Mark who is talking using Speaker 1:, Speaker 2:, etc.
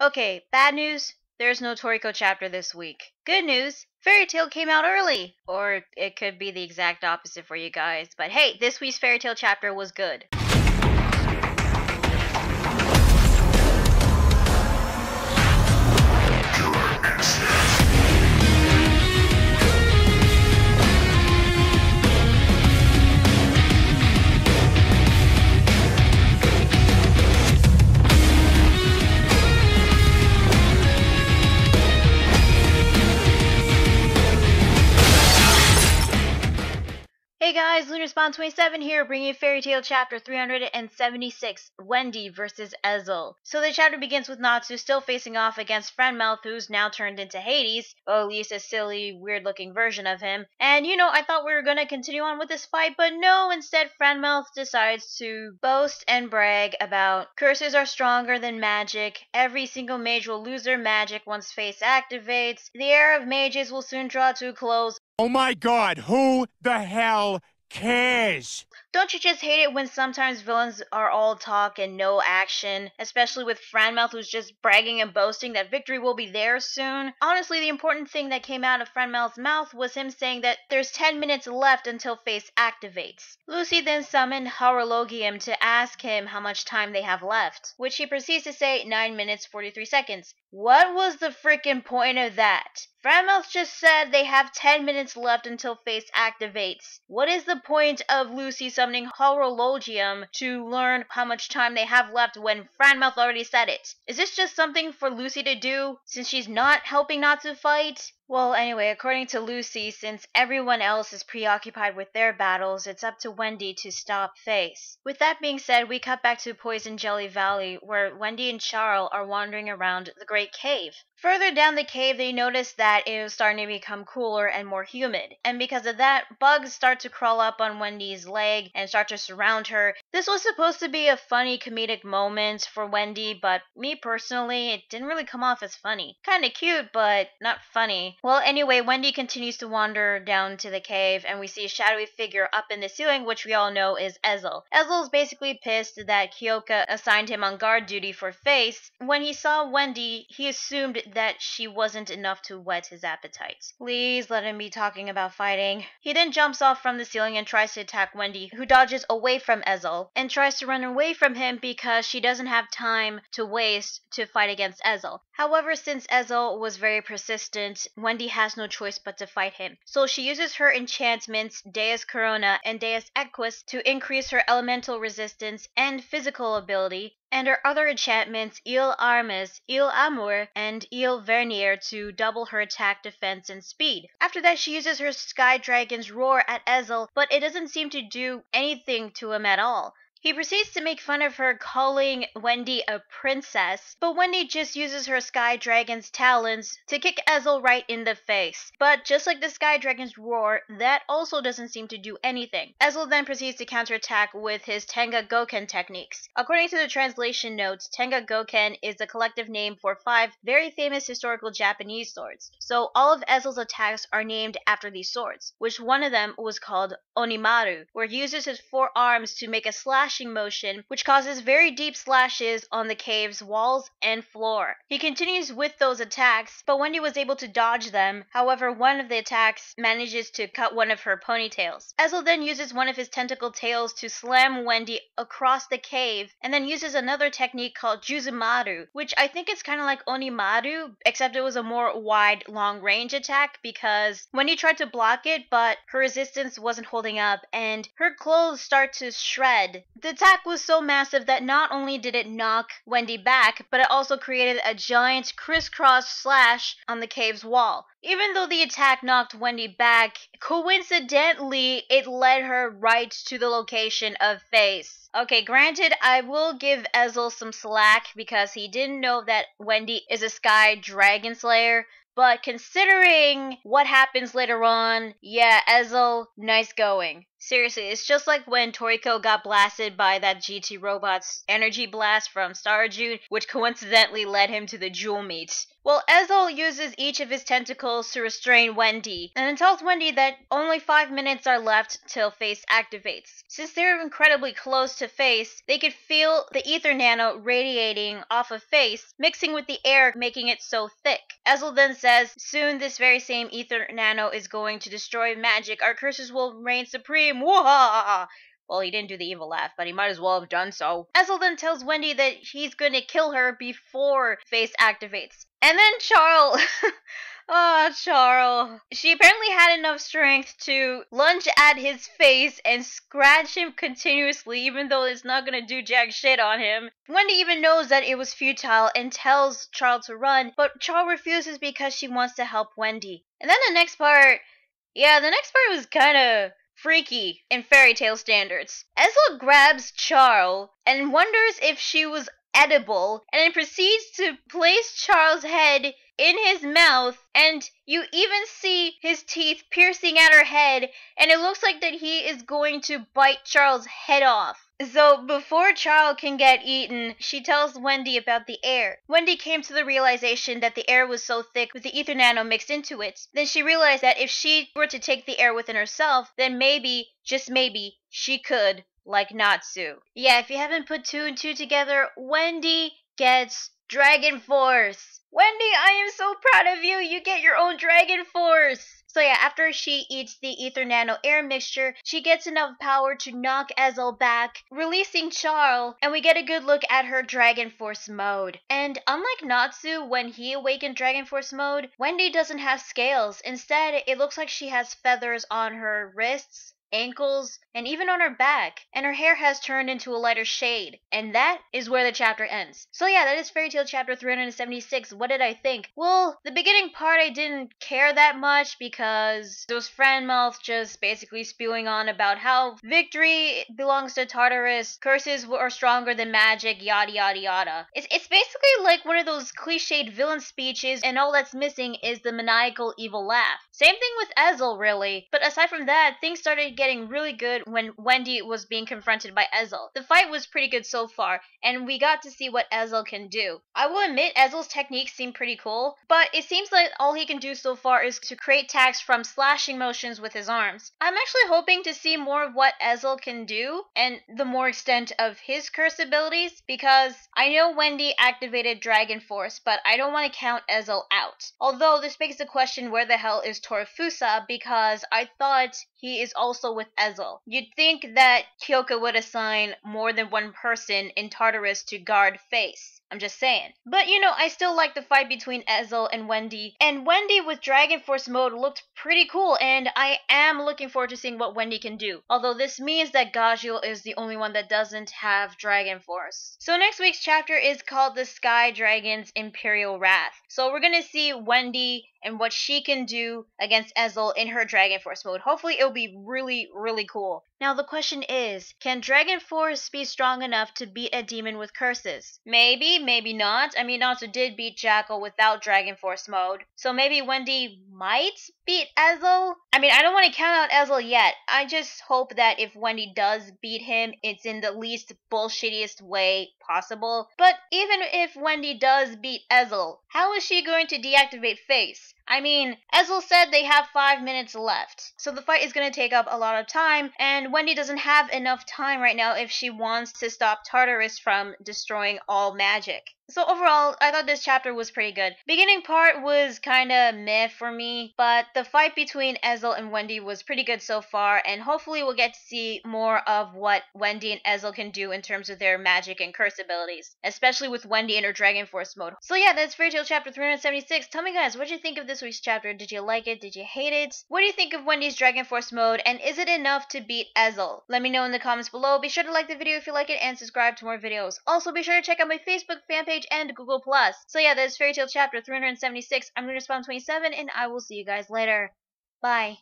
Speaker 1: Okay, bad news, there's no Toriko chapter this week. Good news, Fairy Tail came out early! Or it could be the exact opposite for you guys, but hey, this week's Fairy Tail chapter was good. Hey guys, LunarSpawn27 here, bringing you Fairy Tail chapter 376, Wendy vs. Ezel. So the chapter begins with Natsu still facing off against Friendmouth, who's now turned into Hades, or at least a silly, weird-looking version of him. And I thought we were gonna continue on with this fight, but no, instead Friendmouth decides to boast and brag about curses are stronger than magic, every single mage will lose their magic once face activates, the era of mages will soon draw to a close.
Speaker 2: Oh my god, who the hell cares?
Speaker 1: Don't you just hate it when sometimes villains are all talk and no action, especially with Friendmouth who's just bragging and boasting that victory will be theirs soon? Honestly, the important thing that came out of Friendmouth's mouth was him saying that there's 10 minutes left until face activates. Lucy then summoned Horologium to ask him how much time they have left, which he proceeds to say 9 minutes 43 seconds. What was the frickin' point of that? Friendmouth just said they have 10 minutes left until face activates. What is the point of Lucy summoning Horologium to learn how much time they have left when Friendmouth already said it? Is this just something for Lucy to do since she's not helping Natsu fight? Well, anyway, according to Lucy, since everyone else is preoccupied with their battles, it's up to Wendy to stop Face. With that being said, we cut back to Poison Jelly Valley, where Wendy and Charle are wandering around the Great Cave. Further down the cave, they notice that it is starting to become cooler and more humid, and because of that, bugs start to crawl up on Wendy's leg and start to surround her. This was supposed to be a funny comedic moment for Wendy, but me personally, it didn't really come off as funny. Kinda cute, but not funny. Well, anyway, Wendy continues to wander down to the cave, and we see a shadowy figure up in the ceiling, which we all know is Ezel. Ezel is basically pissed that Kyoka assigned him on guard duty for Face. When he saw Wendy, he assumed that she wasn't enough to whet his appetite. Please let him be talking about fighting. He then jumps off from the ceiling and tries to attack Wendy, who dodges away from Ezel, and tries to run away from him because she doesn't have time to waste to fight against Ezel. However, since Ezel was very persistent, Wendy has no choice but to fight him. So she uses her enchantments, Deus Corona and Deus Equus, to increase her elemental resistance and physical ability, and her other enchantments, Il Armas, Il Amor, and Il Vernier, to double her attack, defense, and speed. After that, she uses her Sky Dragon's Roar at Ezel, but it doesn't seem to do anything to him at all. He proceeds to make fun of her, calling Wendy a princess, but Wendy just uses her Sky Dragon's talons to kick Ezel right in the face. But just like the Sky Dragon's Roar, that also doesn't seem to do anything. Ezel then proceeds to counterattack with his Tenga Goken techniques. According to the translation notes, Tenga Goken is the collective name for 5 very famous historical Japanese swords. So all of Ezel's attacks are named after these swords, which one of them was called Onimaru, where he uses his 4 arms to make a slashing motion, which causes very deep slashes on the cave's walls and floor. He continues with those attacks, but Wendy was able to dodge them. However, one of the attacks manages to cut one of her ponytails. Ezel then uses one of his tentacle tails to slam Wendy across the cave, and then uses another technique called Juzumaru, which I think is kind of like Onimaru, except it was a more wide, long-range attack, because Wendy tried to block it, but her resistance wasn't holding up, and her clothes start to shred. The attack was so massive that not only did it knock Wendy back, but it also created a giant crisscross slash on the cave's wall. Even though the attack knocked Wendy back, coincidentally, it led her right to the location of Face. Okay, granted, I will give Ezel some slack because he didn't know that Wendy is a Sky Dragon Slayer, but considering what happens later on, yeah, Ezel, nice going. Seriously, it's just like when Toriko got blasted by that GT robot's energy blast from Starjute, which coincidentally led him to the Jewel Meat. Well, Ezel uses each of his tentacles to restrain Wendy, and then tells Wendy that only 5 minutes are left till Face activates. Since they're incredibly close to Face, they could feel the Ethernano radiating off of Face, mixing with the air, making it so thick. Ezel then says, soon this very same Ethernano is going to destroy magic. Our curses will reign supreme. Wah! Well, he didn't do the evil laugh, but he might as well have done so. Ezel then tells Wendy that he's gonna kill her before Face activates. And then Charle... Oh, Charle. She apparently had enough strength to lunge at his face and scratch him continuously, even though it's not gonna do jack shit on him. Wendy even knows that it was futile and tells Charle to run, but Charle refuses because she wants to help Wendy. And then the next part was kinda freaky in fairy tale standards. Ezel grabs Charle and wonders if she was edible, and then proceeds to place Charle's head in his mouth, and you even see his teeth piercing at her head, and it looks like that he is going to bite Charle's head off. So before Charle can get eaten, she tells Wendy about the air. Wendy came to the realization that the air was so thick with the Ethernano mixed into it. Then she realized that if she were to take the air within herself, then maybe, just maybe, she could, like Natsu. Yeah, if you haven't put 2 and 2 together, Wendy gets Dragon Force. Wendy, I am so proud of you. You get your own Dragon Force. So yeah, after she eats the Ethernano air mixture, she gets enough power to knock Ezel back, releasing Charle, and we get a good look at her Dragon Force mode. And unlike Natsu, when he awakened Dragon Force mode, Wendy doesn't have scales. Instead, it looks like she has feathers on her wrists, ankles, and even on her back, and her hair has turned into a lighter shade, and that is where the chapter ends. So yeah, that is Fairy Tail chapter 376. What did I think? Well, the beginning part I didn't care that much because it was Franmouth just basically spewing on about how victory belongs to Tartarus, curses are stronger than magic, yada yada yada. It's basically like one of those cliched villain speeches, and all that's missing is the maniacal evil laugh. Same thing with Ezel, really, but aside from that, things started getting really good when Wendy was being confronted by Ezel. The fight was pretty good so far, and we got to see what Ezel can do. I will admit Ezel's techniques seem pretty cool, but it seems like all he can do so far is to create attacks from slashing motions with his arms. I'm actually hoping to see more of what Ezel can do, and the more extent of his curse abilities, because I know Wendy activated Dragon Force, but I don't want to count Ezel out. Although this begs the question, where the hell is Torafusa, because I thought he is also with Ezel. You'd think that Kyoka would assign more than one person in Tartarus to guard Face. I'm just saying. But you know, I still like the fight between Ezel and Wendy with Dragon Force mode looked pretty cool, and I am looking forward to seeing what Wendy can do. Although this means that Gajeel is the only one that doesn't have Dragon Force. So next week's chapter is called The Sky Dragon's Imperial Wrath. So we're gonna see Wendy and what she can do against Ezel in her Dragon Force mode. Hopefully it'll be really, really cool. Now the question is, can Dragon Force be strong enough to beat a demon with curses? Maybe, maybe not. I mean, Natsu did beat Jackal without Dragon Force mode. So maybe Wendy might beat Ezel? I mean, I don't want to count out Ezel yet. I just hope that if Wendy does beat him, it's in the least bullshittiest way possible. But even if Wendy does beat Ezel, how is she going to deactivate Face? I mean, Ezel said they have 5 minutes left, so the fight is going to take up a lot of time, and Wendy doesn't have enough time right now if she wants to stop Tartarus from destroying all magic. So overall, I thought this chapter was pretty good. Beginning part was kinda meh for me, but the fight between Ezel and Wendy was pretty good so far, and hopefully we'll get to see more of what Wendy and Ezel can do in terms of their magic and curse abilities, especially with Wendy in her Dragon Force mode. So yeah, that's Fairy Tail chapter 376. Tell me guys, what did you think of this week's chapter? Did you like it? Did you hate it? What do you think of Wendy's Dragon Force mode, and is it enough to beat Ezel? Let me know in the comments below. Be sure to like the video if you like it, and subscribe to more videos. Also, be sure to check out my Facebook fan page and Google+. So yeah, that's Fairy Tail chapter 376. I'm going to spawn 27, and I will see you guys later. Bye.